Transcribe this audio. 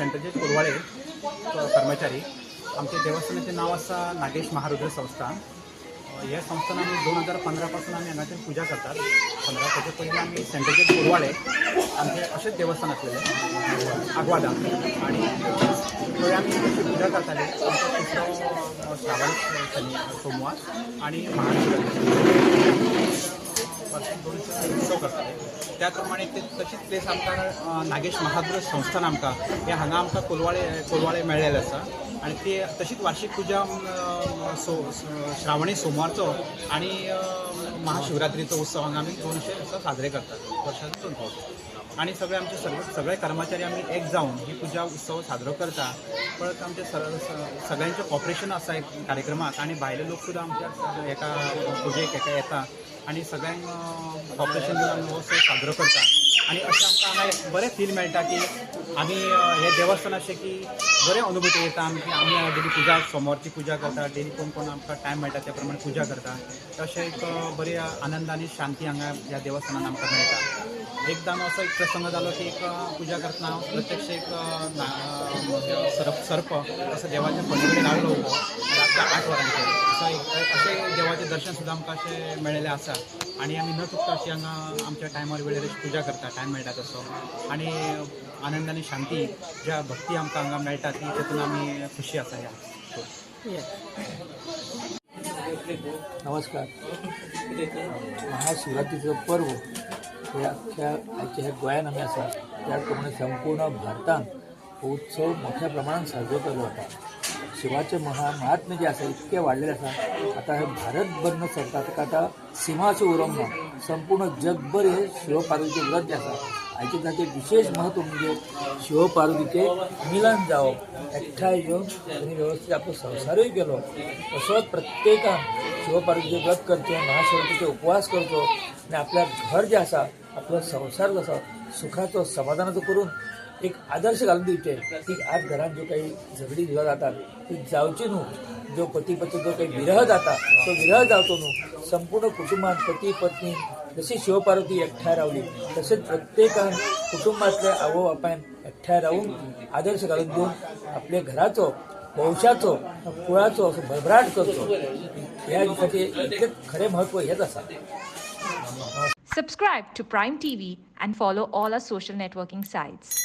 Centre जज कोलवाळे कर्मचारी. आमचे देवस्थानाचे नाव आसा नागेश महारुद्र संस्थान. ह्या संस्थान आमी 2015 पासून आमी हांगासर पुजा करतात. 15 ताचे पयलीं आमी सेंटर जज कोलवाळे आमचे अशेंच देवस्थान आसलेलें आग्वादा आणि थंय आमी अशी पुजा करताले. आमचो तिसरो श्रावण सोमवार आणि महाशिवरात्री वर्साक 2 उत्सव करताले. त्या प्रमाणे तशीच प्लेस आमकां नागेश महारुद्र संस्थान आमकां हे हांगा आमकां कोलवाळे मेळ्ळेलें आसा आणि ते तशीच वार्षिक पुजा श्रावणी सोमवारचो आणि महाशिवरात्रीचो उत्सव हांगा आमी 200 उत्सव साजरे करतात वर्साक 2 फावट. आणि सगळे आमचे सगळे कर्मचारी आमी एक जावन ही पुजा उत्सव साजरो करता. परत आमचे सगळ्यांचें कॉपरेशन आसा एक कार्यक्रमाक आणि भायले लोक सुद्दां आमच्या एका पुजेक येता आणि सगळ्यांक कॉपरेशन दिवन आमी हो उत्सव साजरो करता. आणि अशें आमकां हांगा एक बरें फील मेळटा की आमी हे देवस्थान अशें की बरें अनुभूती येता की आमी डेली पुजा सोमवारची पुजा करता. डेली कोण आमकां टायम मेळटा त्या प्रमाणे पुजा करता. तशें एक बरे आनंद आनी शांती हांगा ह्या देवस्थानान आमकां मेळटा. एकदां असो एक प्रसंग जालो की एक पुजा करतना प्रत्यक्ष एक सर्प असं देवाच्या पलीकडे रावलो रातच्या 8 वरांचेर. अशें देवाचें दर्शन सुद्दां आमकां अशें मेळिल्लें आसा. आणि आमी न चुकता अशी हांगा आमच्या टायमार वेळेर पुजा करता टायम मेळटा तसो. आणि आनंद आनी शांती ज्या भक्ती आमकां हांगा मेळटा ती तातूंत आमी खुशी आसा ह्या. नमस्कार. महाशिवरात्रीचं पर्व हे ह्या गोंयान आमी आसा त्याच प्रमाणे संपूर्ण भारतान हो उत्सव मोठ्या प्रमाणात साजरो केलो वता. शिवाचे महात्म्य जे आसा इतके वाडलेले आसा. आता हे भारतभर न चलता ताका आतां सिमाचे उरोंक ना. संपूर्ण जगभर हे शिवपार्वतीचे व्रत जे आसा हाचे ताचें विशेष महत्व म्हणजे शिवपार्वतीचे मिलन जावप. एकठांय येवन तांणी वेवस्थीत आपलो संवसारूय केलो. तसोच प्रत्येकान शिवपार्वतीचे व्रत करचें, महाशिवरात्रीचे उपवास करचो आनी आपल्या घर जे आसा आपलो संवसार जो आसा सुखाचो समाधानाचो करून एक आदर्श घालून दिवचे की आज घरात जो काही झगडी झुजा जातात ती जावची न्हू. जो पती पत्नी जो काही विरह जाता तो विरह जावचो न्हू. संपूर्ण कुटुंबात पती पत्नी जशी शिवपार्वती एकठांय रावली तसेच प्रत्येकान कुटुंबातल्या आवय बापायन एकठांय रावून आदर्श घालून दिवन आपल्या घराचो वंशाचो कुळाचो असो भरभराट करचो. ह्या दिसाचे इतलेच खरें महत्व हेच आसा. Subscribe to Prime TV and follow all our social networking sites.